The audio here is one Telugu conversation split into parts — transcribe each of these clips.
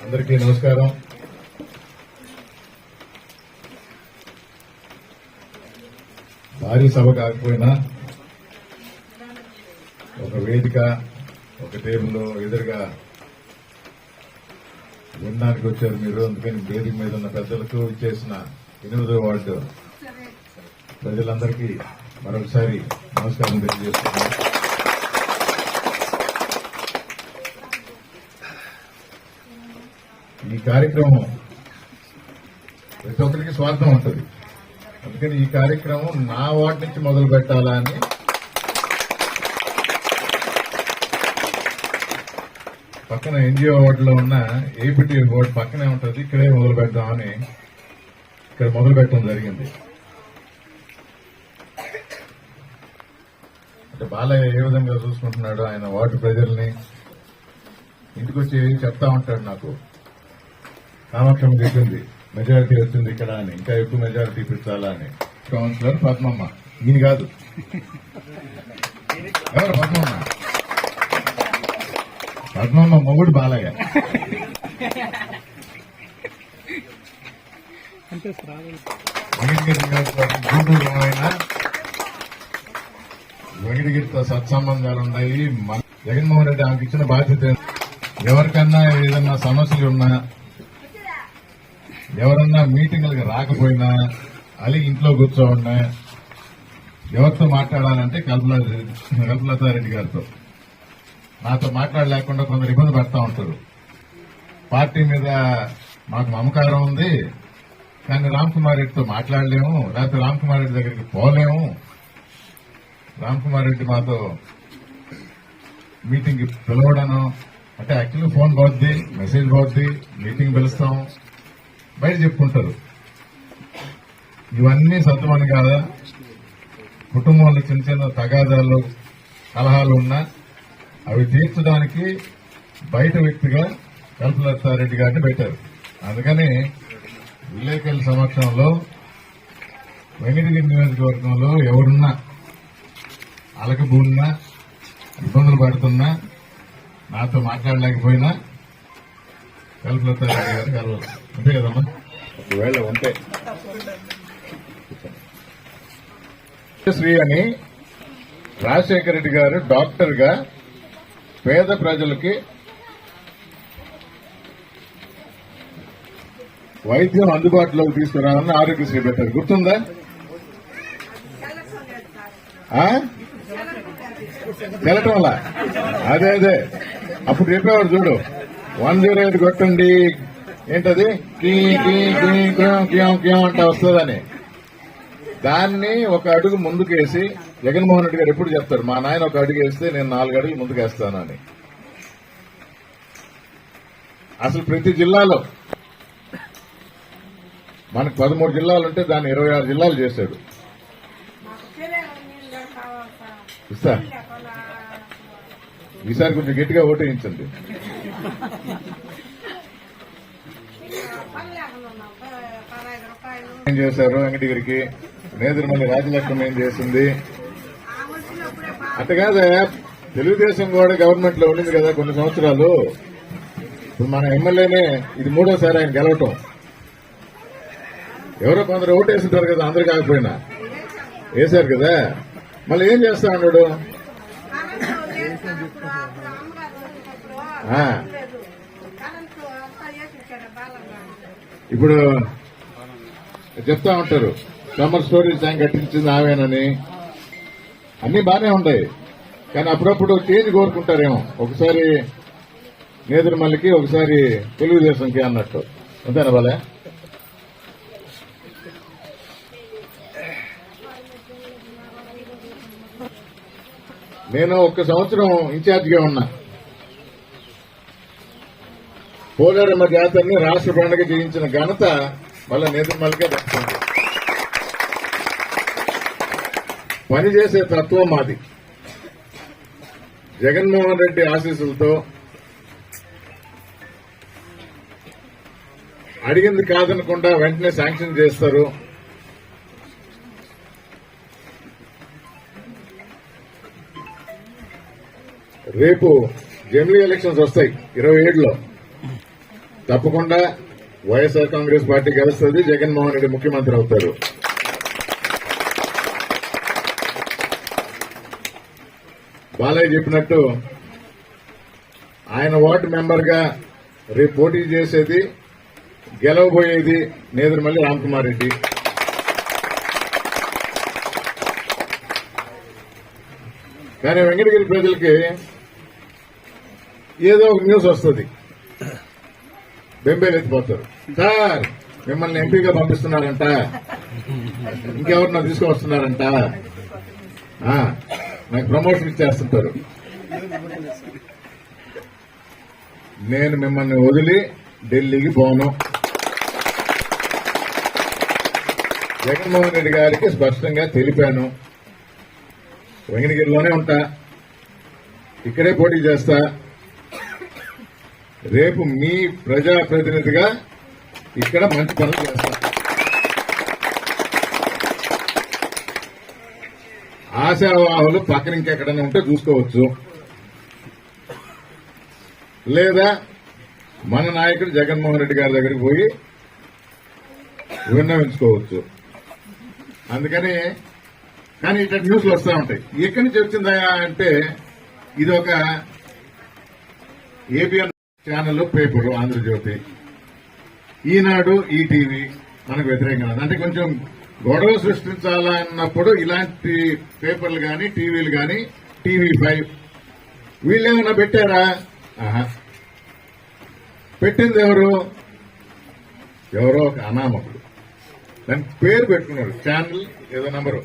అందరికీ నమస్కారం. భారీ సభ కాకపోయినా ఒక వేదిక, ఒక టేబుల్ ఎదురుగా వినడానికి వచ్చారు మీరు. అందుకని వేదిక మీద ఉన్న పెద్దలకు ఇచ్చేసిన 8వ వార్డు ప్రజలందరికీ మరొకసారి నమస్కారం తెలియజేస్తున్నాను. ఈ కార్యక్రమం ప్రతి ఒక్కరికి స్వార్థం ఉంటుంది. అందుకని ఈ కార్యక్రమం నా వార్డు నుంచి మొదలు పెట్టాలా అని పక్కన ఎన్జిఓ వార్డులో ఉన్న ఏపీటీ వార్డు పక్కనే ఉంటుంది, ఇక్కడే మొదలు పెడదామని ఇక్కడ మొదలు పెట్టడం జరిగింది. అంటే బాలయ్య ఏ విధంగా చూసుకుంటున్నాడు, ఆయన వార్డు ప్రజల్ని ఇంటికి వచ్చి చెప్తా ఉంటాడు. నాకు కామాక్షం చెప్పింది మెజారిటీ వచ్చింది ఇక్కడ అని, ఇంకా ఎక్కువ మెజారిటీ ఇప్పించాలా అని. కౌన్సిలర్ పద్మమ్మ, ఈయన కాదు, ఎవరు పద్మమ్మ? పద్మమ్మ మొగుడు బాలయ్య. గుంటూరు అయినా వెంకటగిరితో సత్సంబంధాలు ఉన్నాయి. జగన్మోహన్ రెడ్డి ఆమెకి ఇచ్చిన బాధ్యత, ఎవరికన్నా ఏదన్నా సమస్యలు ఉన్నా, ఎవరన్నా మీటింగులకు రాకపోయినా, అలిగి ఇంట్లో కూర్చోన్నా, ఎవరితో మాట్లాడాలంటే కల్పలతారెడ్డి గారితో. నాతో మాట్లాడలేకుండా కొందరు ఇబ్బంది పడతా ఉంటారు. పార్టీ మీద మాకు మమకారం ఉంది, కానీ రామ్ కుమార్ రెడ్డితో మాట్లాడలేము, లేకపోతే రామ్ కుమార్ రెడ్డి దగ్గరికి పోలేము. రామ్ కుమార్ రెడ్డి మాతో మీటింగ్ పిలవడను అంటే యాక్చువల్లీ ఫోన్ పోద్ది, మెసేజ్ పోద్ది, మీటింగ్ పిలుస్తాం, బయట చెప్పుకుంటారు. ఇవన్నీ సత్యమని కాదా? కుటుంబంలో చిన్న చిన్న తగాదాలు, కలహాలు ఉన్నా అవి తీర్చడానికి బయట వ్యక్తిగా కల్పలతారెడ్డి గారిని పెట్టారు. అందుకని విలేకరుల సమక్షంలో వెంకటగిరి నియోజకవర్గంలో ఎవరున్నా అలకబూడినా, ఇబ్బందులు పడుతున్నా, నాతో మాట్లాడలేకపోయినా కల్పలతారెడ్డి గారు కలవాలి. అంతే కదమ్మా? ఒకవేళ ఉంటే శ్రీ అని రాజశేఖర రెడ్డి గారు డాక్టర్ గా పేద ప్రజలకి వైద్యం అందుబాటులోకి తీసుకురావాలని ఆరోగ్యశ్రీ పెట్టారు. గుర్తుందా? తెలటం వల్ల అదే అప్పుడు చెప్పేవాడు చూడు, 108 కొట్టండి, ఏంటది అంట వస్తుందని. దాన్ని ఒక అడుగు ముందుకేసి జగన్మోహన్ రెడ్డి గారు ఎప్పుడు చెప్తారు, మా నాయన ఒక అడుగు వేస్తే నేను 4 అడుగులు ముందుకేస్తానని. అసలు ప్రతి జిల్లాలో మనకు 13 జిల్లాలుంటే దాన్ని 26 జిల్లాలు చేశాడు. ఇస్తా, ఈసారి కొంచెం గట్టిగా ఓటేయించండి. ఏం చేశారు వెంకటగిరికి? నేదురుమల్లి రాజలక్ష్మి ఏం చేసింది? అట్ట కాదా, తెలుగుదేశం కూడా గవర్నమెంట్ లో ఉండింది కదా కొన్ని సంవత్సరాలు. ఇప్పుడు మన ఎమ్మెల్యేనే ఇది 3వసారి ఆయన గెలవటం. ఎవరో కొందరు ఓటేస్తుంటారు కదా, అందరు కాకపోయినా వేశారు కదా. మళ్ళీ ఏం చేస్తా అన్నాడు? ఇప్పుడు చెప్తా ఉంటారు సమ్మర్ స్టోరేజ్ ట్యాంక్ కట్టించింది ఆమెనని. అన్ని బానే ఉంటాయి, కానీ అప్పుడప్పుడు చేంజ్ కోరుకుంటారేమో. ఒకసారి నేదురుమల్లికి, ఒకసారి తెలుగుదేశంకి అన్నట్టు. అంతేనా బాలే? నేను 1 సంవత్సరం ఇన్ఛార్జిగా ఉన్నా. పోలేరమ్మ జాతరని రాష్ట్ర పండుగ చేయించిన ఘనత మళ్ళా నేదురుమల్లికే దక్కుతుంది. పనిచేసే తత్వం మాది. జగన్మోహన్ రెడ్డి ఆశీస్సులతో అడిగింది కాదనకుండా వెంటనే శాంక్షన్ చేస్తారు. రేపు జమిలీ ఎలక్షన్స్ వస్తాయి 27లో. తప్పకుండా వైఎస్ఆర్ కాంగ్రెస్ పార్టీ గెలుస్తుంది, జగన్మోహన్ రెడ్డి ముఖ్యమంత్రి అవుతారు. బాలయ్య చెప్పినట్టు ఆయన వార్డు మెంబర్ గా రేపు పోటీ చేసేది, గెలవబోయేది నేదురుమల్లి రామ్కుమార్ రెడ్డి. కానీ వెంకటగిరి ప్రజలకి ఏదో ఒక న్యూస్ వస్తుంది, బెంబేలెత్తిపోతారు. సార్ మిమ్మల్ని ఎంపీగా పంపిస్తున్నారంట, ఇంకెవరినో తీసుకువస్తున్నారంట, నాకు ప్రమోషన్ ఇచ్చేస్తుంటారు. నేను మిమ్మల్ని వదిలి ఢిల్లీకి పోను. జగన్మోహన్ రెడ్డి గారికి స్పష్టంగా తెలిపాను, వెంకటగిరిలోనే ఉంటా, ఇక్కడే పోటీ చేస్తా. రేపు మీ ప్రజాప్రతినిధిగా ఇక్కడ మంచి పనులు చేస్తా. ఆశావాహులు పక్కన ఇంకెక్కడైనా ఉంటే చూసుకోవచ్చు, లేదా మన నాయకుడు జగన్మోహన్ రెడ్డి గారి దగ్గరికి పోయి విన్నవించుకోవచ్చు. అందుకని కానీ ఇట్లా న్యూస్లు వస్తూ ఉంటాయి. ఎక్కడి నుంచి వచ్చిందా అంటే ఇది ఒక ఏబిఎన్ ఛానల్, పేపరు ఆంధ్రజ్యోతి, ఈనాడు, ఈటీవీ మనకు వ్యతిరేకంగా అంటే కొంచెం గొడవ సృష్టించాలన్నప్పుడు ఇలాంటి పేపర్లు గాని, టీవీలు గాని, TV5 వీళ్ళేమన్నా పెట్టారా? పెట్టింది ఎవరో ఒక అనామకుడు దానికి పేరు పెట్టుకున్నారు, ఛానల్ ఏదో నంబరు.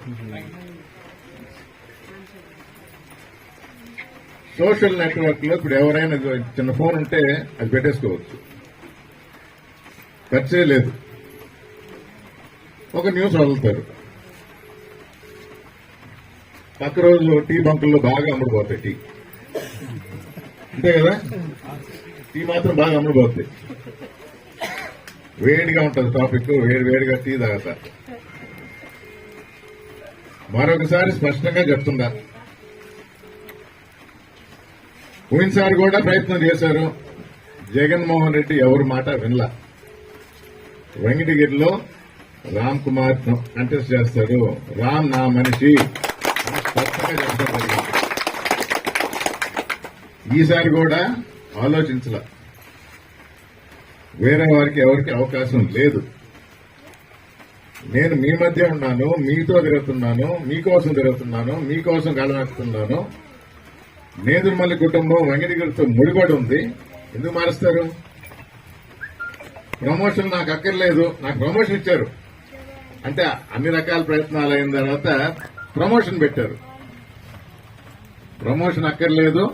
సోషల్ నెట్వర్క్ లో ఇప్పుడు ఎవరైనా చిన్న ఫోన్ ఉంటే అది పెట్టేసుకోవచ్చు, ఖర్చే లేదు. ఒక న్యూస్ వదులుతారు, పక్క రోజు టీ బంకుల్లో బాగా అమ్ముడుపోతాయి. టీ అంతే కదా, టీ మాత్రం బాగా అమ్ముడుపోతాయి. వేడిగా ఉంటుంది టాపిక్, వేడిగా టీ తాగతా. మరొకసారి స్పష్టంగా చెప్తుందా, పోయినసారి కూడా ప్రయత్నం చేశారు, జగన్మోహన్ రెడ్డి ఎవరి మాట వినలా. వెంకటగిరిలో రామ్ కుమార్ కంటెస్ట్ చేస్తారు, రామ్ నా మనిషి స్పష్టంగా చెప్తారు. ఈసారి కూడా ఆలోచించలా, వేరే వారికి ఎవరికి అవకాశం లేదు. నేను మీ మధ్య ఉన్నాను, మీతో తిరుగుతున్నాను, మీకోసం తిరుగుతున్నాను, మీకోసం గడమెత్తున్నాను. నేదురుమల్లి కుటుంబం వెంకటగిరితో ముడిపడి ఉంది, ఎందుకు మారుస్తారు? ప్రమోషన్ నాకు అక్కర్లేదు, నాకు ప్రమోషన్ ఇచ్చారు అంటే అన్ని రకాల ప్రయత్నాలు అయిన తర్వాత ప్రమోషన్ పెట్టారు. ప్రమోషన్ అక్కర్లేదు,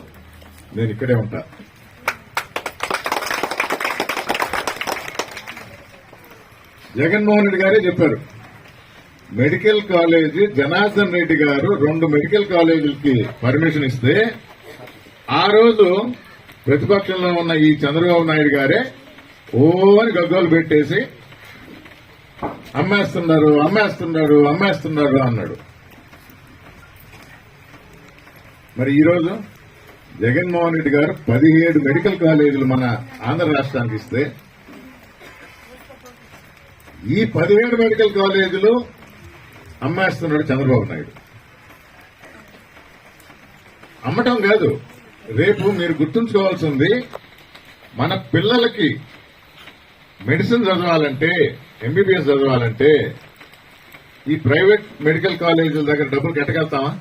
నేను ఇక్కడే ఉంటా. జగన్మోహన్ రెడ్డి గారే చెప్పారు, మెడికల్ కాలేజీ జనార్దన్ రెడ్డి గారు 2 మెడికల్ కాలేజీలకి పర్మిషన్ ఇస్తే ఆ రోజు ప్రతిపక్షంలో ఉన్న ఈ చంద్రబాబు నాయుడు గారే ఓని గగ్గోలు పెట్టేసి అమ్మేస్తున్నారు అన్నాడు. మరి ఈరోజు జగన్మోహన్ రెడ్డి గారు 17 మెడికల్ కాలేజీలు మన ఆంధ్ర రాష్ట్రానికి ఇస్తే ఈ 17 మెడికల్ కాలేజీలు అమ్మేస్తున్నాడు చంద్రబాబు నాయుడు. అమ్మటం కాదు, రేపు మీరు గుర్తుంచుకోవాల్సింది, మన పిల్లలకి మెడిసిన్ చదవాలంటే, ఎంబీబీఎస్ చదవాలంటే ఈ ప్రైవేట్ మెడికల్ కాలేజీల దగ్గర డబ్బులు కట్టగలుగుతామా?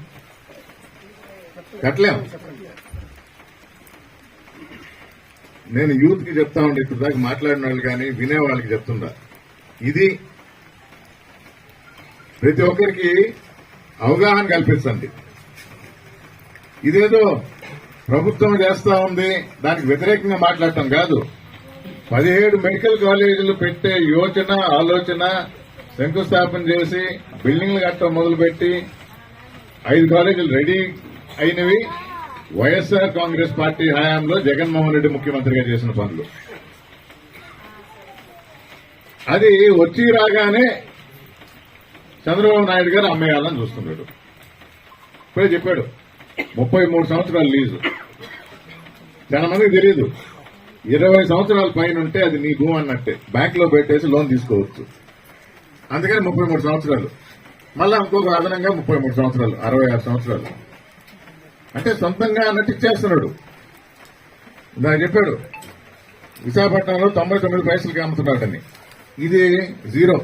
కట్టలేం. నేను యూత్ కి చెప్తా ఉండే, ఇప్పుడు దాకా మాట్లాడిన వాళ్ళు కానీ వినే వాళ్ళకి చెప్తుందా, ఇది ప్రతి ఒక్కరికి అవగాహన కల్పించండి. ఇదేదో ప్రభుత్వం చేస్తా ఉంది దానికి వ్యతిరేకంగా మాట్లాడటం కాదు. 17 మెడికల్ కాలేజీలు పెట్టే యోచన, ఆలోచన, శంకుస్థాపన చేసి బిల్డింగ్లు కట్టడం మొదలుపెట్టి 5 కాలేజీలు రెడీ అయినవి వైఎస్ఆర్ కాంగ్రెస్ పార్టీ హయాంలో జగన్మోహన్ రెడ్డి ముఖ్యమంత్రిగా చేసిన పనులు. అది వచ్చి రాగానే చంద్రబాబు నాయుడు గారు అమ్మేయాలని చూస్తున్నాడు. ఇప్పుడే చెప్పాడు 33 సంవత్సరాల లీజు. చాలా మందికి తెలియదు, 20 సంవత్సరాల పైన ఉంటే అది నీ భూమి అన్నట్టే, బ్యాంక్ లో పెట్టేసి లోన్ తీసుకోవచ్చు. అందుకని 33 సంవత్సరాలు, మళ్ళా ఇంకొక అదనంగా 33 సంవత్సరాలు, 66 సంవత్సరాలు. అంటే సొంతంగా అన్నట్టు ఇచ్చేస్తున్నాడు. నాకు చెప్పాడు విశాఖపట్నంలో 99 పైసలకి అమ్ముతున్నాడని. ఇది జీరో.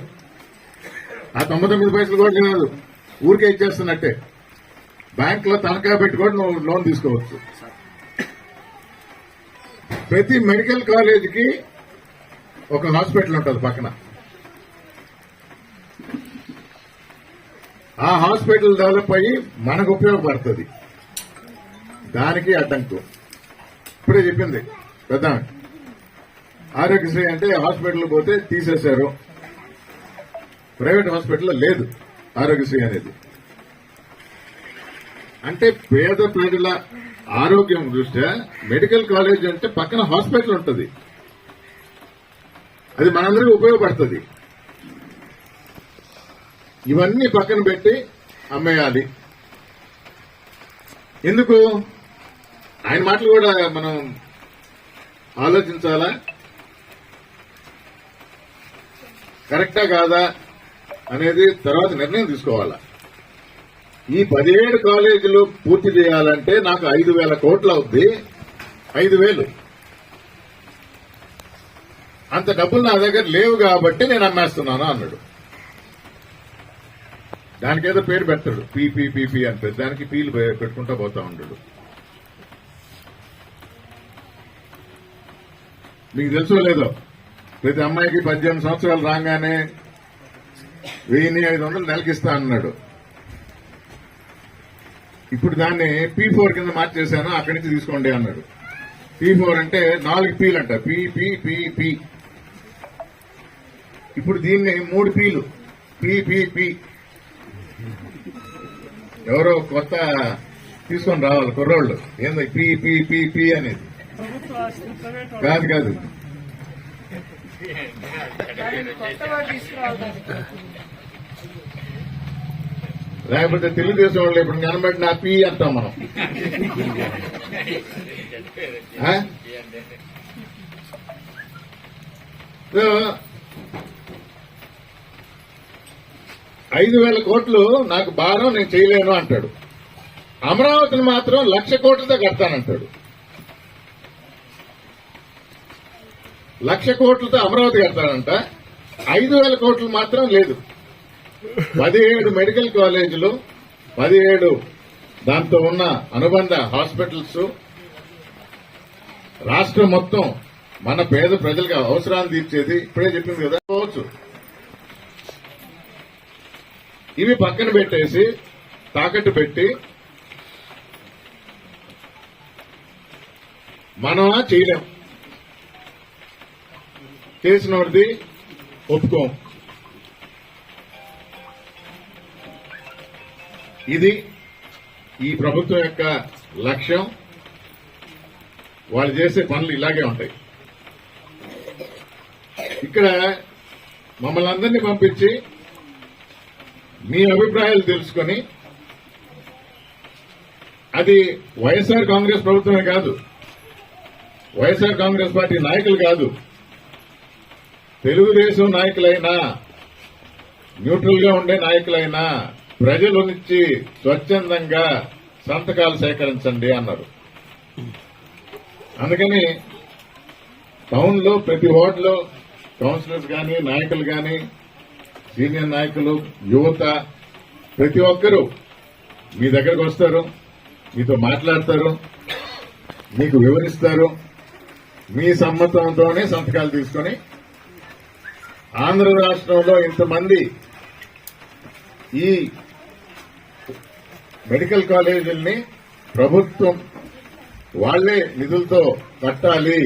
ఆ 99 పైసలు కూడా కాదు, ఊరికే ఇచ్చేస్తున్నట్టే. బ్యాంక్ లో తనఖా పెట్టుకొని నువ్వు లోన్ తీసుకోవచ్చు. ప్రతి మెడికల్ కాలేజీకి ఒక హాస్పిటల్ ఉంటుంది పక్కన. ఆ హాస్పిటల్ డెవలప్ అయ్యి మనకు ఉపయోగపడుతుంది. దానికి అడ్డంకు. ఇప్పుడే చెప్పింది పెద్ద ఆరోగ్యశ్రీ అంటే హాస్పిటల్ పోతే తీసేశారు, ప్రైవేట్ హాస్పిటల్లో లేదు ఆరోగ్యశ్రీ అనేది. అంటే పేద ప్రజల ఆరోగ్యం దృష్ట్యా మెడికల్ కాలేజ్ అంటే పక్కన హాస్పిటల్ ఉంటుంది, అది మనందరికీ ఉపయోగపడుతుంది. ఇవన్నీ పక్కన పెట్టి అమ్మేయాలి. ఎందుకు? ఆయన మాటలు కూడా మనం ఆలోచించాలా, కరెక్టా కాదా అనేది తర్వాత నిర్ణయం తీసుకోవాలా. ఈ 17 కాలేజీలు పూర్తి చేయాలంటే నాకు 5,000 కోట్లు అవుద్ది. 5,000 అంత డబ్బులు నా దగ్గర లేవు కాబట్టి నేను అమ్మేస్తున్నాను అన్నాడు. దానికేదో పేరు పెడతాడు, పీపీ అంటే, దానికి పీలు పెట్టుకుంటా పోతా ఉంటాడు. మీకు తెలుసో లేదో, ప్రతి అమ్మాయికి 18 సంవత్సరాలు రాగానే 1,500 నెలకిస్తా అన్నాడు. ఇప్పుడు దాన్ని P4 కింద మార్చేశాను, అక్కడి నుంచి తీసుకోండి అన్నాడు. P4 అంటే 4 పీలు అంట, పీ. ఇప్పుడు దీన్ని 3 పీలు, పీ. ఎవరో కొత్త తీసుకొని రావాలి కుర్రోళ్ళు. ఏందో పీ అనేది కాదు. లేకపోతే తెలుగుదేశం వాళ్ళు ఇప్పుడు కనబడిన పీ అంటాం మనం. 5,000 కోట్లు నాకు భారం, నేను చేయలేను అంటాడు. అమరావతిని మాత్రం 1,00,000 కోట్లతో కడతానంటాడు. 1,00,000 కోట్లతో అమరావతి కడతానంట, 5,000 కోట్లు మాత్రం లేదు. 17 మెడికల్ కాలేజీలు, 17 దాంతో ఉన్న అనుబంధ హాస్పిటల్స్, రాష్ట్రం మొత్తం మన పేద ప్రజలకు అవసరాలు తీర్చేది. ఇప్పుడే చెప్పింది కదా, పోవచ్చు. ఇవి పక్కన పెట్టేసి తాకట్టు పెట్టి మనమా చేయలేం, చేసినోడిది ఒప్పుకోం. ఇది ఈ ప్రభుత్వం యొక్క లక్ష్యం. వాళ్ళు చేసే పనులు ఇలాగే ఉంటాయి. ఇక్కడ మమ్మల్ని అందరినీ పంపించి మీ అభిప్రాయాలు తెలుసుకొని, అది వైఎస్ఆర్ కాంగ్రెస్ ప్రభుత్వమే కాదు, వైఎస్ఆర్ కాంగ్రెస్ పార్టీ నాయకులు కాదు, తెలుగుదేశం నాయకులైనా, న్యూట్రల్ గా ఉండే నాయకులైనా ప్రజల నుంచి స్వచ్ఛందంగా సంతకాలు సేకరించండి అన్నారు. అందుకని టౌన్ లో ప్రతి వార్డులో కౌన్సిలర్స్ గాని, నాయకులు గాని, సీనియర్ నాయకులు, యువత ప్రతి ఒక్కరూ మీ దగ్గరకు వస్తారు, మీతో మాట్లాడతారు, మీకు వివరిస్తారు. మీ సమ్మతంతోనే సంతకాలు తీసుకొని ఆంధ్ర రాష్ట్రంలో ఇంతమంది ఈ మెడికల్ కాలేజీల్ని ప్రభుత్వం వాళ్లే నిధులతో కట్టాలి,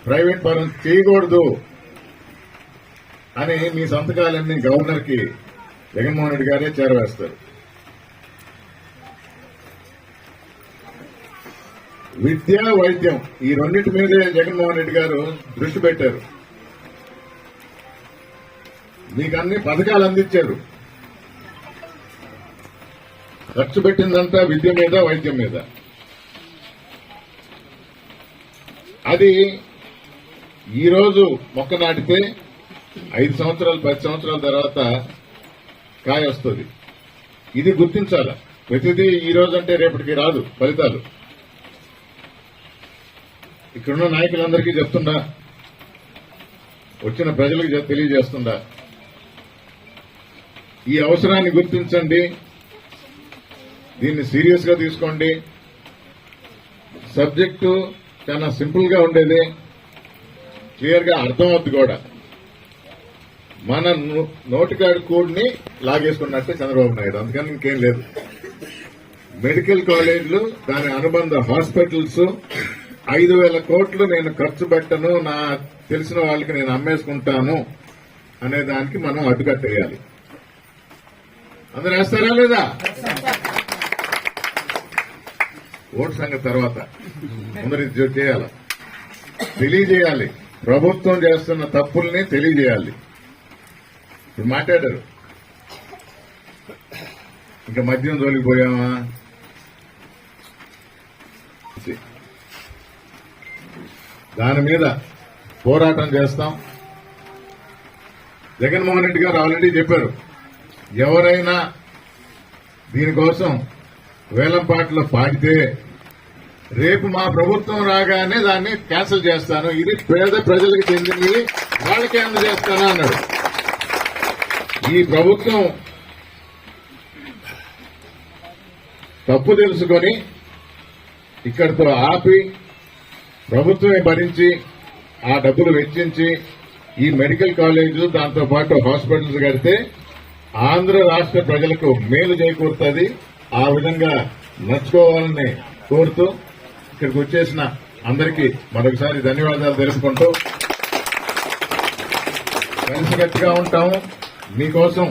ప్రైవేట్ పరం చేయకూడదు అని మీ సంతకాలన్నీ గవర్నర్ కి జగన్మోహన్ రెడ్డి గారే చేరవేస్తారు. విద్య, వైద్యం ఈ రెండింటి మీదే జగన్మోహన్ రెడ్డి గారు దృష్టి పెట్టారు. మీకు అన్ని పథకాలు అందించారు. ఖర్చు పెట్టిందంతా విద్య మీద, వైద్యం మీద. అది ఈ రోజు మొక్క నాటితే 5 సంవత్సరాలు 10 సంవత్సరాల తర్వాత కాయ వస్తుంది. ఇది గుర్తించాలి. ప్రతిదీ ఈ రోజు అంటే రేపటికి రాదు ఫలితాలు. ఇక్కడున్న నాయకులందరికీ చెప్తుండా, వచ్చిన ప్రజలకు తెలియజేస్తుండా, ఈ అవసరాన్ని గుర్తించండి, దీన్ని సీరియస్ గా తీసుకోండి. సబ్జెక్టు చాలా సింపుల్ గా ఉండేది, క్లియర్ గా అర్థం అవుతుంది కూడా. మన నోటికాడు కూడిని లాగేసుకున్నట్టే చంద్రబాబు నాయుడు, అందుకని ఇంకేం లేదు. మెడికల్ కాలేజీలు, దాని అనుబంధ హాస్పిటల్స్ 5,000 కోట్లు నేను ఖర్చు పెట్టను, నా తెలిసిన వాళ్ళకి నేను అమ్మేసుకుంటాను అనే దానికి మనం అడ్డుకట్టేయాలి. అందరూ వేస్తారా లేదా? ఓటు సంగతి తర్వాత, ముందర ఇది చేయాలి, తెలియజేయాలి. ప్రభుత్వం చేస్తున్న తప్పుల్ని తెలియజేయాలి. ఇప్పుడు మాట్లాడారు, ఇంకా మద్యం తోలిపోయామా, దాని మీద పోరాటం చేస్తాం. జగన్మోహన్ రెడ్డి గారు ఆల్రెడీ చెప్పారు, ఎవరైనా దీనికోసం వేలంపాటలో పాడితే రేపు మా ప్రభుత్వం రాగానే దాన్ని క్యాన్సిల్ చేస్తాను, ఇది పేద ప్రజలకు చెందినవి, వాళ్ళకే అందజేస్తాను అన్నాడు. ఈ ప్రభుత్వం తప్పు తెలుసుకొని ఇక్కడితో ఆపి ప్రభుత్వమే భరించి ఆ డబ్బులు వెచ్చించి ఈ మెడికల్ కాలేజీలు దాంతో పాటు హాస్పిటల్స్ కడితే ఆంధ్ర రాష్ట్ర ప్రజలకు మేలు చేకూరుతుంది. ఆ విధంగా నడుచుకోవాలని కోరుతూ ఇక్కడికి వచ్చేసిన అందరికీ మరొకసారి ధన్యవాదాలు తెలుపుకుంటూ, కలిసికట్టుగా ఉంటాము. మీకోసం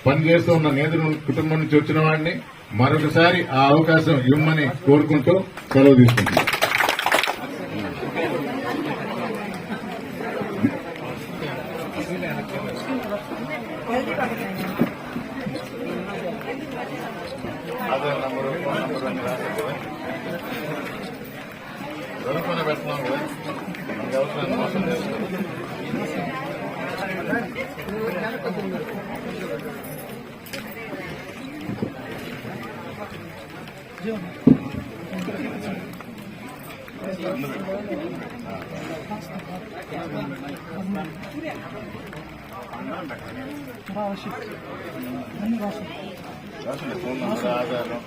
పనిచేస్తూ ఉన్న నేతృ కుటుంబం నుంచి వచ్చిన వాడిని మరొకసారి ఆ అవకాశం ఇవ్వమని కోరుకుంటూ సెలవు తీసుకుంటున్నాం. ఆధార్ నంబరు, ఫోన్ నంబరు అన్ని రాశారు కదా, దొరకనే పెడుతున్నాం కదా, మనకి అవసరం మోసం చేస్తాం. ఫోన్ నంబర్, ఆధారం,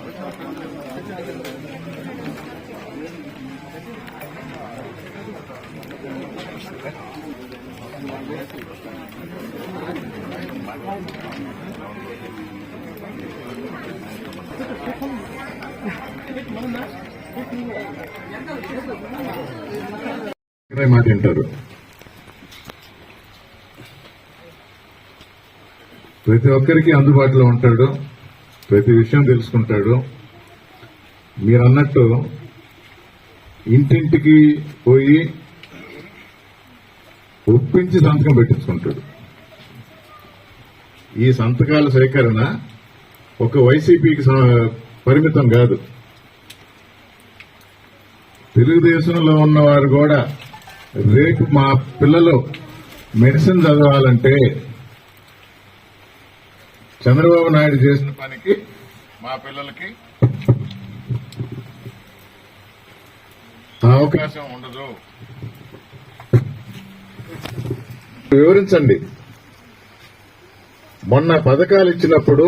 మాట వింటారు. ప్రతి ఒక్కరికి అందుబాటులో ఉంటాడు, ప్రతి విషయం తెలుసుకుంటాడు. మీరన్నట్టు ఇంటింటికి పోయి ఒప్పించి సంతకం పెట్టించుకుంటాడు. ఈ సంతకాల సేకరణ ఒక వైసీపీకి పరిమితం కాదు. తెలుగుదేశంలో ఉన్నవారు కూడా రేపు మా పిల్లలు మెడిసిన్ చదవాలంటే చంద్రబాబు నాయుడు చేసిన పనికి మా పిల్లలకి అవకాశం ఉండదు. వివరించండి. మొన్న పథకాలు ఇచ్చినప్పుడు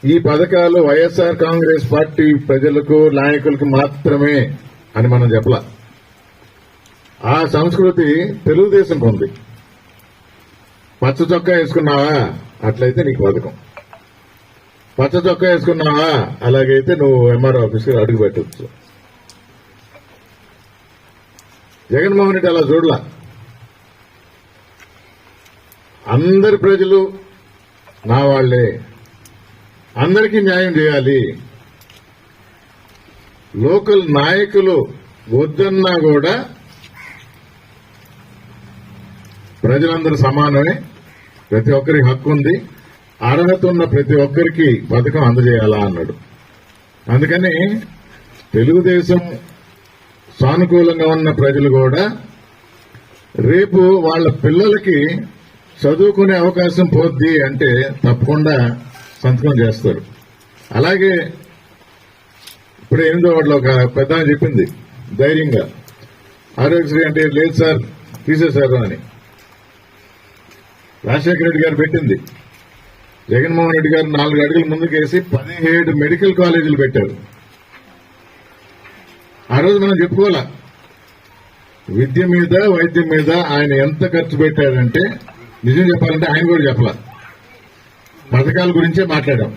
ఈ పథకాలు వైఎస్ఆర్ కాంగ్రెస్ పార్టీ ప్రజలకు నాయకులకు మాత్రమే అని మనం చెప్పలా. ఆ సంస్కృతి తెలుగుదేశంకు ఉంది. పచ్చ చొక్కా వేసుకున్నావా, అట్లయితే నీకు పథకం. పచ్చ చొక్కా వేసుకున్నావా, అలాగైతే నువ్వు ఎంఆర్ఓ ఆఫీస్కి అడుగు పెట్టవచ్చు. జగన్మోహన్ రెడ్డి అలా చూడలా. అందరి ప్రజలు నా వాళ్లే, అందరికీ న్యాయం చేయాలి. లోకల్ నాయకులు వద్దన్నా కూడా ప్రజలందరూ సమానమే, ప్రతి ఒక్కరికి హక్కు ఉంది, అర్హత ఉన్న ప్రతి ఒక్కరికి పథకం అందజేయాలా అన్నాడు. అందుకని తెలుగుదేశం సానుకూలంగా ఉన్న ప్రజలు కూడా రేపు వాళ్ళ పిల్లలకి చదువుకునే అవకాశం పోద్ది అంటే తప్పకుండా సంతకం చేస్తారు. అలాగే ఇప్పుడు 8వ వార్డులో ఒక పెద్ద ఆమె చెప్పింది ధైర్యంగా, ఆరోగ్యశ్రీ అంటే లేదు సార్ తీసేశారు అని. రాజశేఖర రెడ్డి గారు పెట్టింది, జగన్మోహన్ రెడ్డి గారు 4 అడుగులు ముందుకేసి 17 మెడికల్ కాలేజీలు పెట్టారు. ఆ రోజు మనం చెప్పుకోవాలా, విద్య మీద వైద్యం మీద ఆయన ఎంత ఖర్చు పెట్టాడంటే నిజం చెప్పాలంటే ఆయన కూడా చెప్పాల, పథకాల గురించే మాట్లాడాం.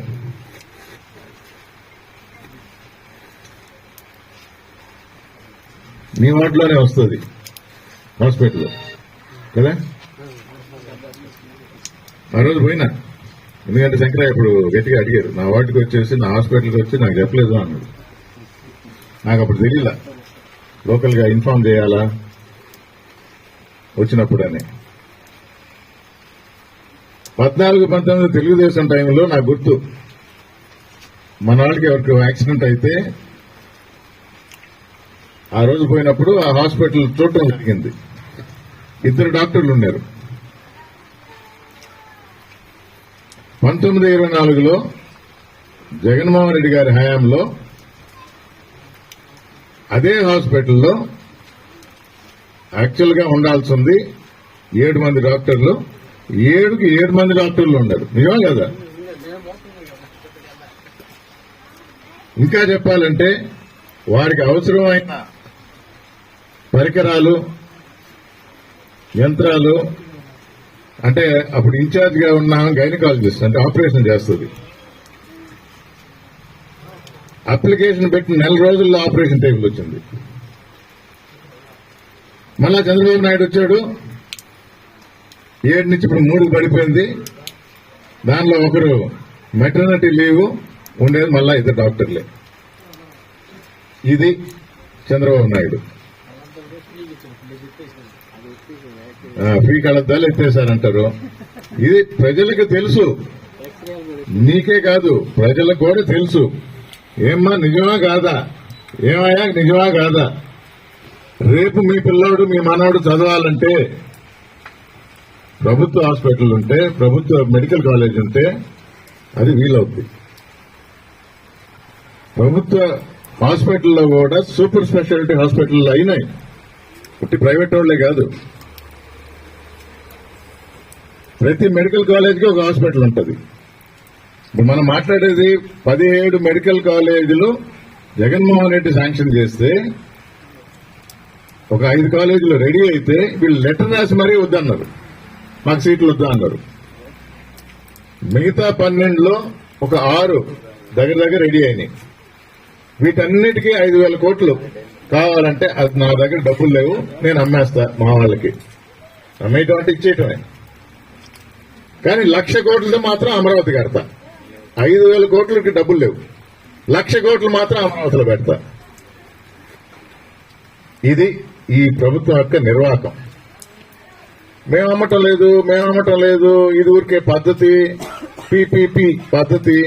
మీ వార్డులోనే వస్తుంది హాస్పిటల్ కదా. ఆ రోజు పోయినా, ఎందుకంటే శంకరయ్య ఇప్పుడు గట్టిగా అడిగారు, నా వార్డుకి వచ్చేసి నా హాస్పిటల్కి వచ్చి నాకు చెప్పలేదు అన్నాడు. నాకు అప్పుడు తెలియలా లోకల్ గా ఇన్ఫార్మ్ చేయాలా వచ్చినప్పుడు అని. 14-19 తెలుగుదేశం టైంలో నాకు గుర్తు, మన వాళ్ళకి ఎవరికి యాక్సిడెంట్ అయితే ఆ రోజు పోయినప్పుడు ఆ హాస్పిటల్ చూడటం జరిగింది. 2 డాక్టర్లు ఉన్నారు. 1924లో జగన్మోహన్ రెడ్డి గారి హయాంలో అదే హాస్పిటల్లో యాక్చువల్ గా ఉండాల్సింది 7 మంది డాక్టర్లు, 7కి 7 మంది డాక్టర్లు ఉన్నారు. నిజం కదా. ఇంకా చెప్పాలంటే వారికి అవసరమైన పరికరాలు, యంత్రాలు, అంటే అప్పుడు ఇన్ఛార్జ్ గా ఉన్న గైనకాలజిస్ట్ అంటే ఆపరేషన్ చేస్తుంది. అప్లికేషన్ పెట్టి 4 రోజుల్లో ఆపరేషన్ టేబుల్ వచ్చింది. మళ్ళా చంద్రబాబు నాయుడు వచ్చాడు, 7 నుంచి ఇప్పుడు 3కి పడిపోయింది. దానిలో ఒకరు మెటర్నిటీ లీవ్ ఉండేది, మళ్ళా 2 డాక్టర్లే. ఇది చంద్రబాబు నాయుడు. ఫ్రీ కళద్దాలు ఎత్తేసారంటారు. ఇది ప్రజలకు తెలుసు, నీకే కాదు ప్రజలకు కూడా తెలుసు. ఏమ్మా నిజమా కాదా? ఏమయ్యా నిజమా కాదా? రేపు మీ పిల్లోడు మీ మనవడు చదవాలంటే ప్రభుత్వ హాస్పిటల్ ఉంటే, ప్రభుత్వ మెడికల్ కాలేజ్ ఉంటే అది వీలవుద్ది. ప్రభుత్వ హాస్పిటల్లో కూడా సూపర్ స్పెషాలిటీ హాస్పిటల్ అయినాయి, పుట్టి ప్రైవేట్ వాళ్లే కాదు. ప్రతి మెడికల్ కాలేజ్కి ఒక హాస్పిటల్ ఉంటుంది. ఇప్పుడు మనం మాట్లాడేది 17 మెడికల్ కాలేజీలు జగన్మోహన్ రెడ్డి శాంక్షన్ చేస్తే ఒక 5 కాలేజీలు రెడీ అయితే వీళ్ళు లెటర్ రాసి మరీ వద్దన్నారు, మాకు సీట్లు వద్దా అన్నారు. మిగతా 12లో ఒక 6 దగ్గర రెడీ అయినాయి. వీటన్నిటికీ 5,000 కోట్లు కావాలంటే అది నా దగ్గర డబ్బులు లేవు, నేను అమ్మేస్తా మా వాళ్ళకి. అమ్మేయటం అంటే ఇచ్చేయటమే. కానీ 1,00,000 కోట్లతో మాత్రం అమరావతి కడతా. 5,000 కోట్లకి డబ్బులు లేవు, 1,00,000 కోట్లు మాత్రం అమరావతిలో పెడతా. ఇది ఈ ప్రభుత్వం యొక్క నిర్వాహకం. మేము అమ్మటం లేదు, ఇది ఊరికే పద్ధతి, పిపిపి పద్ధతి.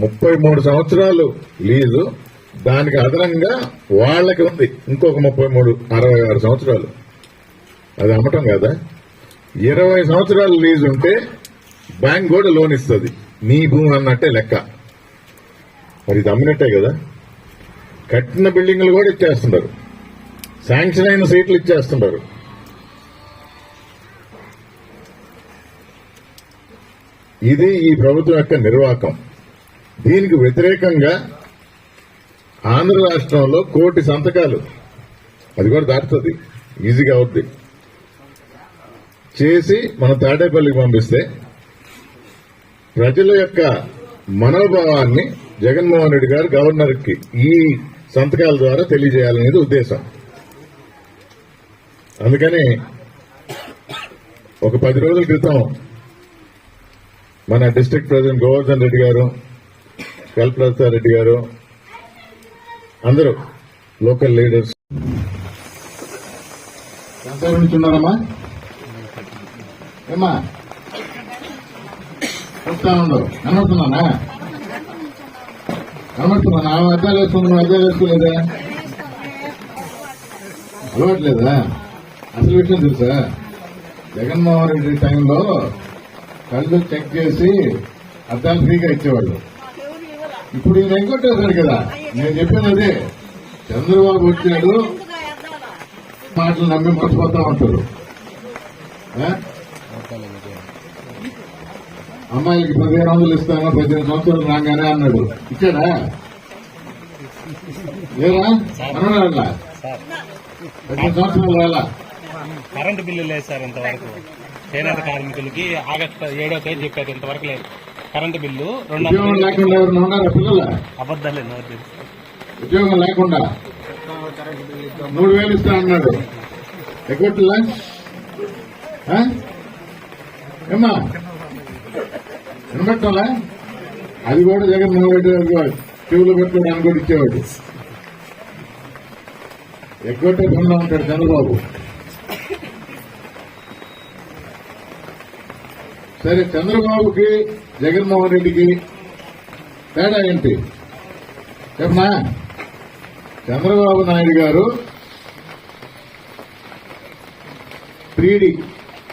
33 సంవత్సరాలు లీజు, దానికి అదనంగా వాళ్ళకి ఉంది ఇంకొక 33, 66 సంవత్సరాలు. అది అమ్మటం కదా. 20 సంవత్సరాలు లీజు ఉంటే బ్యాంక్ కూడా లోన్ ఇస్తుంది, నీ భూమి అన్నట్టే లెక్క. మరి ఇది అమ్మినట్టే కదా. కట్టిన బిల్డింగ్లు కూడా ఇచ్చేస్తున్నారు, శాంక్షన్ అయిన సీట్లు ఇచ్చేస్తున్నారు. ఇది ఈ ప్రభుత్వం యొక్క నిర్వాహకం. దీనికి వ్యతిరేకంగా ఆంధ్ర రాష్ట్రంలో 1 కోటి సంతకాలు, అది కూడా దాటుతుంది, ఈజీగా అవుద్ది, చేసి మన తాడేపల్లికి పంపిస్తే ప్రజల యొక్క మనోభావాన్ని జగన్మోహన్ రెడ్డి గారు గవర్నర్కి ఈ సంతకాల ద్వారా తెలియజేయాలనేది ఉద్దేశం. అందుకని ఒక 10 రోజుల క్రితం మన డిస్ట్రిక్ట్ ప్రెసిడెంట్ గోవర్ధన్ రెడ్డి గారు, కల్పలతా రెడ్డి గారు, అందరూ లోకల్ లీడర్స్ ఎంత ఉన్నారమ్మా? ఏమ్మా వస్తా ఉండవు, కనబడుతున్నానా? అద్దాలు వేసుకున్నా, అద్దాలు వేసుకోలేదా? అలవాట్లేదా? అసలు విషయం తెలుసా, జగన్మోహన్ రెడ్డి టైంలో కళ్ళు చెక్ చేసి అద్దాలు ఫ్రీగా ఇచ్చేవాళ్ళు. ఇప్పుడు ఈయన ఎగ్గొట్టేశాడు కదా. నేను చెప్పేది అదే, చంద్రబాబు వచ్చాడు మాటలు నమ్మి మర్చిపోతా ఉంటారు. అమ్మాయిలకి 1500 ఇస్తాను 18 సంవత్సరాలు రాగానే అన్నాడు. ఇచ్చాడా? లేరా? అన్నాడా? 18 సంవత్సరాలు రాలా. కరెంటు బిల్లు లేదు సార్ ఇంతవరకు. చేనేత కార్మికులకి ఆగస్టు 7వ తేదీ చెప్పారు, ఇంతవరకు లేదు కరెంటు బిల్లు. ఉద్యోగం లేకుండా ఎవరైనా ఉన్నారా పిల్లల? అబద్దాలే. ఉద్యోగం లేకుండా 3000 ఇస్తా అన్నాడు. ఎగ్గొట్టులా ఏమ్మా వినబెట్టాలా? అది కూడా జగన్మోహన్ రెడ్డి గారు చెవులు పెట్టుకోవడానికి కూడా ఇచ్చేవాడు. ఎగ్గొట్టే పనిలో ఉంటాడు చంద్రబాబు. సరే, చంద్రబాబుకి జగన్మోహన్ రెడ్డికి తేడా ఏంటి చెప్పనా? చంద్రబాబు నాయుడు గారు 3D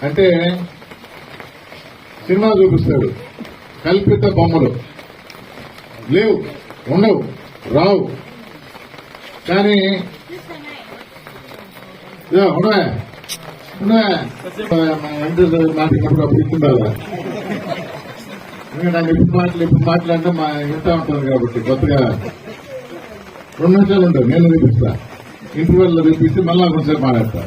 అంటే సినిమా చూపిస్తాడు. కల్పిత బొమ్మలు లేవు, ఉండవు, రావు. కానీ ఉండవే మాట్లాడినప్పుడు అప్పుడు ఇస్తుండాలా? నాకు ఇప్పుడు మాట్లాడితే మా వింటా ఉంటుంది కాబట్టి కొత్తగా 2 నిమిషాలు ఉంటుంది. నేను చూపిస్తా, ఇంటర్వెల్లో చూపిస్తే మళ్ళా కొంచెంసేపు మాట్లాడతా.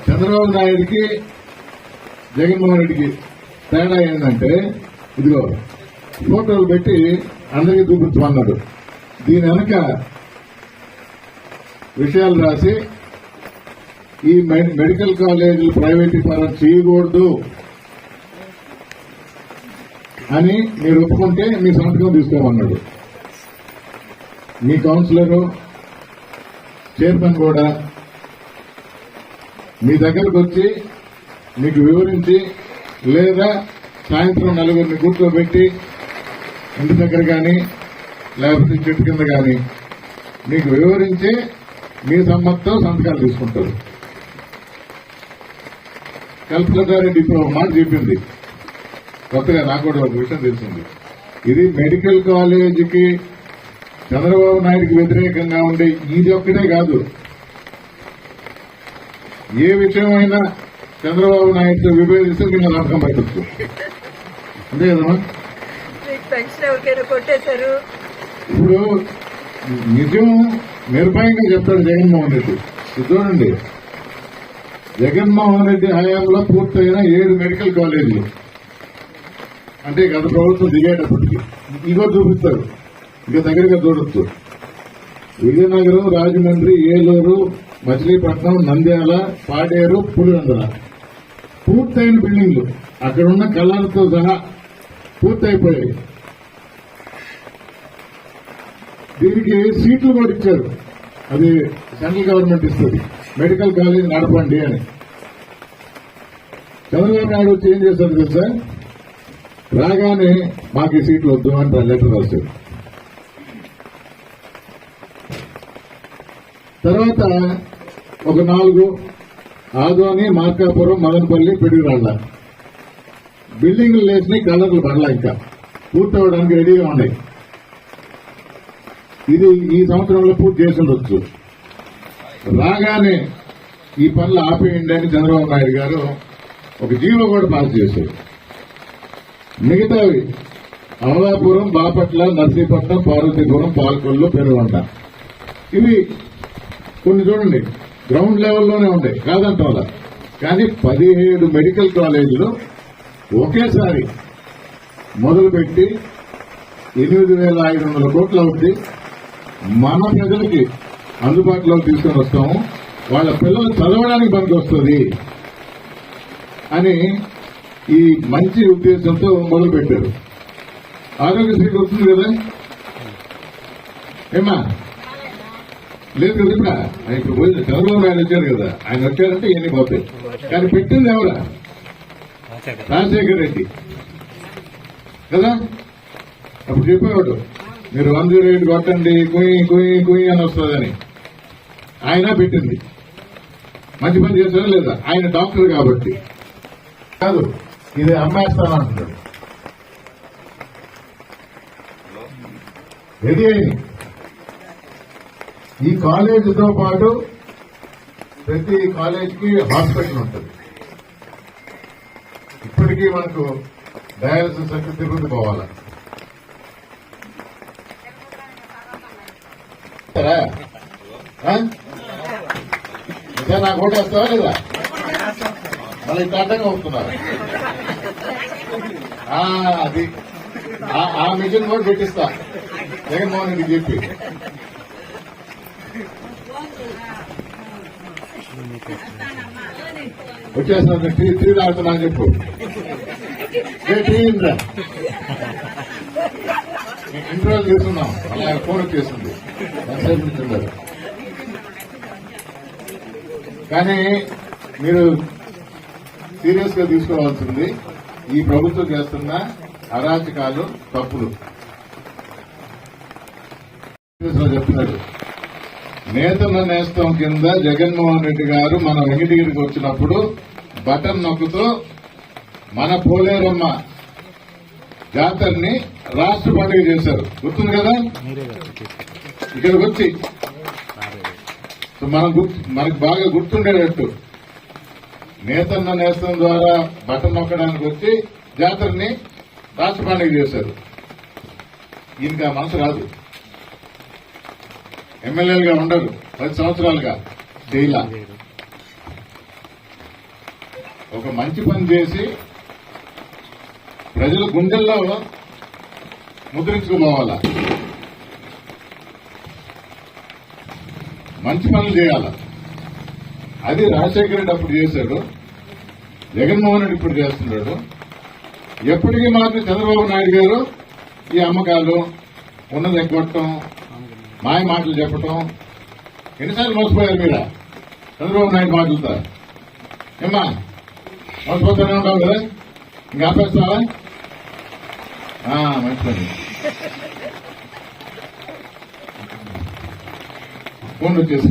చంద్రబాబు నాయుడికి జగన్మోహన్ రెడ్డికి తేడా ఏంటంటే, ఇదిగో ఫోటోలు పెట్టి అందరికీ చూపించమన్నాడు. దీని వెనక విషయాలు రాసి ఈ మెడికల్ కాలేజీలు ప్రైవేటీకరణ చేయకూడదు అని మీరు ఒప్పుకుంటే మీ సంతకం తీసుకోమన్నాడు. మీ కౌన్సిలరు చైర్మన్ కూడా మీ దగ్గరకు వచ్చి మీకు వివరించి, లేదా సాయంత్రం 4 కూర్చోబెట్టి ఇంటి దగ్గర కానీ లేకపోతే చెట్టు కింద కానీ మీకు వివరించి మీ సమ్మతితో సంతకాలు తీసుకుంటారు. కల్పలతారెడ్డి ఇప్పుడు ఒక మాట చెప్పింది కొత్తగా, నాకు కూడా ఒక విషయం తెలిసింది. ఇది మెడికల్ కాలేజీకి చంద్రబాబు నాయుడికి వ్యతిరేకంగా ఉండే ఇది ఒక్కటే కాదు, ఏ విషయమైనా చంద్రబాబు నాయుడుతో విభేదిస్తే మీరు నమ్మకం పెట్టచ్చు. అంతే కదమ్మా? ఇప్పుడు నిజం నిర్భయంగా చెప్తాడు జగన్మోహన్ రెడ్డి. చూడండి, జగన్మోహన్ రెడ్డి హయాంలో పూర్తయిన 7 మెడికల్ కాలేజీలు, అంటే గత ప్రభుత్వం దిగేటప్పటికి ఇగో చూపిస్తారు. ఇక దగ్గరగా చూడొచ్చు. విజయనగరం, రాజమండ్రి, ఏలూరు, మచిలీపట్నం, నంద్యాల, పాడేరు, పులివెందుల పూర్తయిన బిల్డింగ్లు అక్కడున్న కళలతో సహా పూర్తయిపోయాయి. దీనికి సీట్లు కూడా ఇచ్చారు. అది సెంట్రల్ గవర్నమెంట్ ఇస్తుంది, మెడికల్ కాలేజ్ నడపండి అని. చంద్రబాబు నాయుడు వచ్చి ఏం చేశారు తెలుసా? రాగానే మాకు ఈ సీట్లు వద్దు అని లెటర్ రాశారు. తర్వాత ఒక 4 ఆదోని, మార్కాపురం, మదనపల్లి, పిడుగురాళ్ల బిల్డింగ్లు లేచినాయి. కలర్లు పడలా, ఇంకా పూర్తవడానికి రెడీగా ఉన్నాయి. ఇది ఈ సంవత్సరంలో పూర్తి చేసి ఉండొచ్చు. రాగానే ఈ పనులు ఆపేయండి అని చంద్రబాబు నాయుడు గారు ఒక జీవో కూడా పాస్ చేశారు. మిగతావి అమలాపురం, బాపట్ల, నర్సీపట్నం, పార్వతీపురం, పాలకొల్లు, పెరుగొండ ఇవి కొన్ని చూడండి గ్రౌండ్ లెవెల్లోనే ఉంటాయి, కాదంటారా? కానీ 17 మెడికల్ కాలేజీలు ఒకేసారి మొదలుపెట్టి 8,500 కోట్లు అవుతుంది. మన ప్రజలకి అందుబాటులోకి తీసుకొని వస్తాము, వాళ్ళ పిల్లలు చదవడానికి పనికి వస్తుంది అని ఈ మంచి ఉద్దేశంతో మొదలుపెట్టారు. ఆరోగ్యశ్రీ వస్తుంది కదా ఏమా? లేదు కదా? ఇప్పుడు ఇప్పుడు పోయింది. చంద్రబాబు నాయుడు వచ్చారు కదా, ఆయన వచ్చారంటే ఇవన్నీ పోతాయి. కానీ పెట్టింది ఎవరా? రాజశేఖర్ రెడ్డి కదా. అప్పుడు చెప్పేవాడు మీరు 108 కొట్టండి కుయ్యి కుయ్యి కుయ్యి అని వస్తుందని. ఆయన పెట్టింది. మంచి పని చేశారా లేదా? ఆయన డాక్టర్ కాబట్టి కాదు, ఇది అమ్మేస్తాను అంటున్నాడు. రెడీ అయింది. ఈ కాలేజీతో పాటు ప్రతి కాలేజీకి హాస్పిటల్ ఉంటుంది. ఇప్పటికీ మనకు డయాలసిస్ సెంటర్ తిరుగుతూ పోవాలా. నాకు ఓటేస్తావా లేదా? మళ్ళీ ఇంత అడ్డంగా వస్తున్నారు. అది ఆ మిషన్ కూడా పెట్టిస్తా జగన్మోహన్ రెడ్డికి చెప్పి. వచ్చేస్తున్నా టీ తాగుతున్నా అని చెప్పు. టీ ఇంటర్వ్యూ చేస్తున్నాం. అలా ఫోన్ వచ్చేస్తుంది. ఎంతసేపు నుంచి ఉండదు. కానీ మీరు సీరియస్ గా తీసుకోవాల్సింది ఈ ప్రభుత్వం చేస్తున్న అరాచకాలు, తప్పులు. చెప్తున్నాడు, నేతన్న నేస్తం కింద జగన్మోహన్ రెడ్డి గారు మన వెంకటగిరికి వచ్చినప్పుడు బటన్ నొక్కుతో మన పోలేరమ్మ జాతరని రాష్ట్ర పండుగ చేశారు. గుర్తుంది కదా? ఇక్కడికి వచ్చి మనకు బాగా గుర్తుండేటట్టు నేతన్న నేస్తం ద్వారా బటన్ నొక్కడానికి వచ్చి జాతరని రాష్ట్ర పండుగ చేశారు. ఈయనకి ఆ మనసు రాదు. ఎమ్మెల్యేలుగా ఉండరు, 10 సంవత్సరాలుగా జైలా. ఒక మంచి పని చేసి ప్రజల గుండెల్లో ముద్రించుకోవాలా. మంచి పనులు చేయాల. అది రాజశేఖర రెడ్డి అప్పుడు చేశాడు, జగన్మోహన్ రెడ్డి ఇప్పుడు చేస్తున్నాడు. ఎప్పటికీ మాత్రం చంద్రబాబు నాయుడు గారు ఈ అమ్మకాలు, ఉన్నది ఎగ్గొట్టడం, మాయ మాటలు చెప్పటం. ఎన్నిసార్లు మోసపోయారు మీరా చంద్రబాబు నాయుడు మాటలతో? ఏమ్మా మోసపోతూనే ఉంటావు కదా, ఇంకా ఆపేస్తావా? మంచి పని. ఫోన్ వచ్చేసి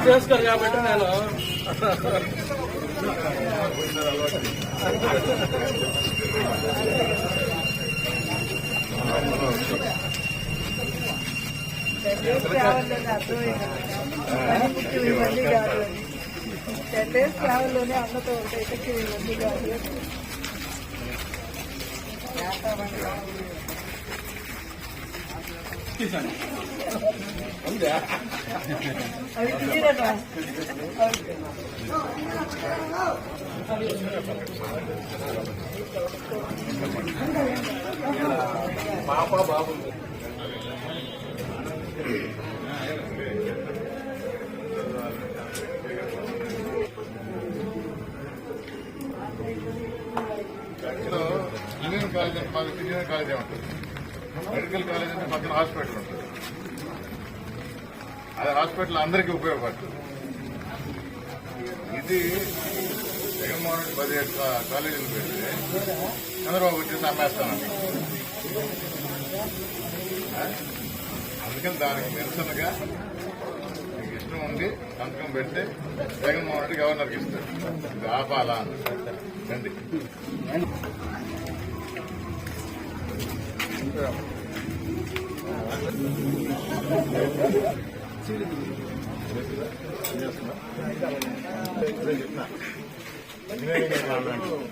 చేసుకోరు కాబట్టి నేను ట్రావెల్లోనే అన్నతో ఉంటాయి. ఇవన్నీ కాదు. అవి తీయరా పాప బాబు ఇంజనీరింగ్ కాలేజ్ అంటే మాకు ఇంజనీరింగ్ కాలేజే ఉంటుంది. మెడికల్ కాలేజ్ అంటే పక్కన హాస్పిటల్ ఉంటుంది. అది హాస్పిటల్ అందరికీ ఉపయోగపడుతుంది. ఇది జగన్మోహన్ రెడ్డి 17 కాలేజీలు పెడితే చంద్రబాబు వచ్చేసి అమ్మేస్తానండి. అందుకని దానికి నిరసనగా మీకు ఇష్టం ఉండి సంతకం పెడితే జగన్మోహన్ రెడ్డి గవర్నర్కి ఇస్తాడు. ఇది ఆపాలా రండి.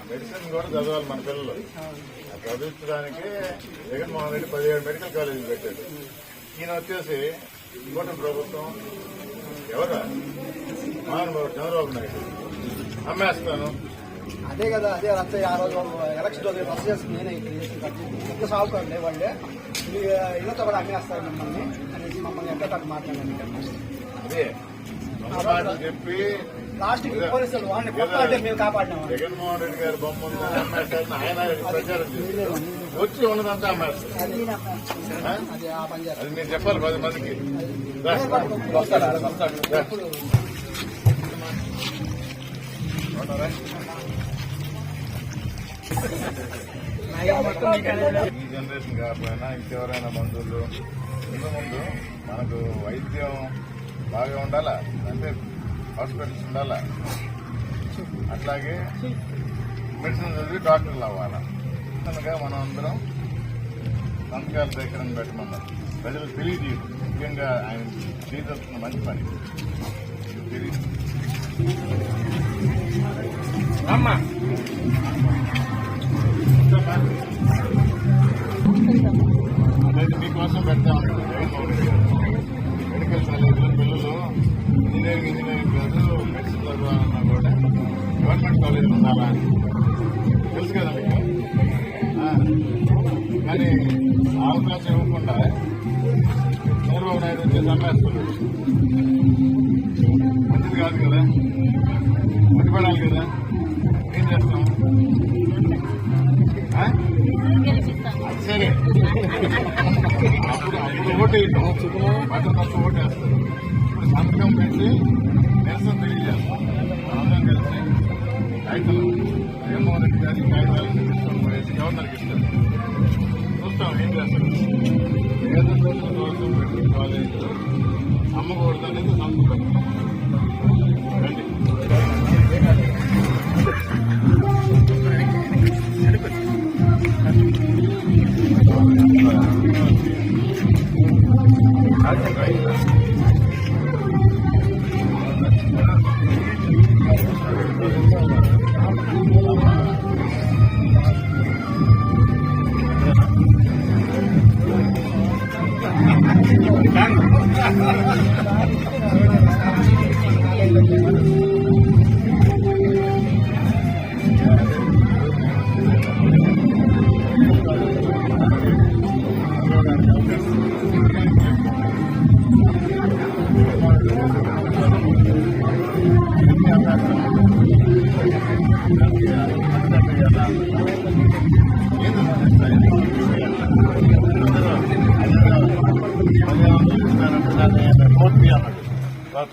మెడిసిన్ కూడా చదవాలి మన పిల్లలు. చదివించడానికి జగన్మోహన్ రెడ్డి 17 మెడికల్ కాలేజీలు పెట్టాడు. ఈయన వచ్చేసి కూటమి ప్రభుత్వం ఎవరా మహానుభావుడు చంద్రబాబు నాయుడు అమ్మేస్తాను. అదే కదా, అదే రచ్చ. ఆ రోజు ఎలక్షన్ రోజు రచ్చ చేసి నేనే ఇంకా సాగుకోండి వాళ్ళే ఇళ్ళతో కూడా అమ్మేస్తారు మమ్మల్ని అనేసి మమ్మల్ని ఎక్కడ మాట్లాడాను. అదే మాటలు చెప్పి లాస్ట్ కి పోలీసులు వాళ్ళని కొట్టాలంటే మేము కాపాడినాం. జగన్మోహన్ రెడ్డి గారి బొమ్మ ఉందని అమ్మేస్తారు, ఆయన ప్రచారం చేస్తారు, వచ్చి ఉన్నదంతా అమ్మేస్తారు. అది ఆ పని చేస్తారు. అది మీరు చెప్పాలి 10 మందికి. ఈ జనరేషన్ కాకపోయినా ఇంకెవరైనా బంధువులు ముందు మనకు వైద్యం బాగా ఉండాలా, అంటే హాస్పిటల్స్ ఉండాలా, అట్లాగే మెడిసిన్ చదివి డాక్టర్లు అవ్వాలా. కనుక మనం అందరం సంతకాల సేకరణ పెట్టమన్నారు. ప్రజలకు తెలియజేయదు, ముఖ్యంగా ఆయన చేయదలుచుకున్న మంచి పని తెలియదు. అదైతే మీకోసం పెడతా ఉంటాడు జగన్మోహన్ రెడ్డి గారు. మెడికల్ కాలేజీలో పిల్లలు ఇంజనీరింగ్ కాదు మెడిసిన్ చదవాలన్నా కూడా గవర్నమెంట్ కాలేజీలో ఉండాలా అని తెలుసు కదా మీకు. కానీ అవకాశం ఇవ్వకుండా చంద్రబాబు నాయుడు వచ్చి అమ్మేస్తున్నాడు. మంచిది కాదు కదా, పట్టుబడాలి కదా. ఏం చేస్తాం? సరే అప్పుడు ఓటేయటం బట్టలు తక్కువ ఓటేస్తారు. ఇప్పుడు సంతకం పెట్టి నిరసన తెలియజేస్తాం. అందరం కలిసి రైతులు జగన్మోహన్ రెడ్డి గారి కాగితాలను తీసుకొని పోయేసి గవర్నర్కి ఇస్తారు. చూస్తాం ఏం చేస్తారు. పేద ప్రజల కోసం పెట్టిన కాలేజీలు అమ్మకూడదు అనేది సంతకం రండి.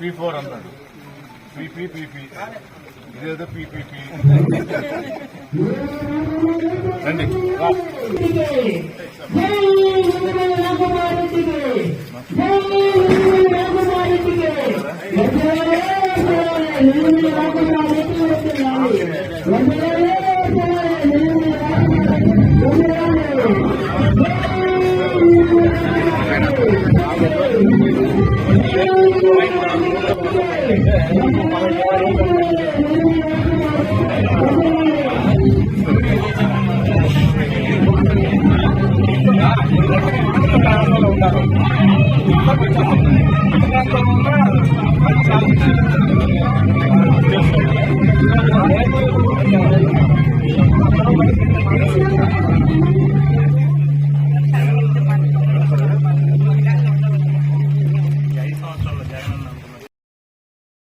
P4 అన్నాడు, PP ఇదేదో PPP. రండి Thank you.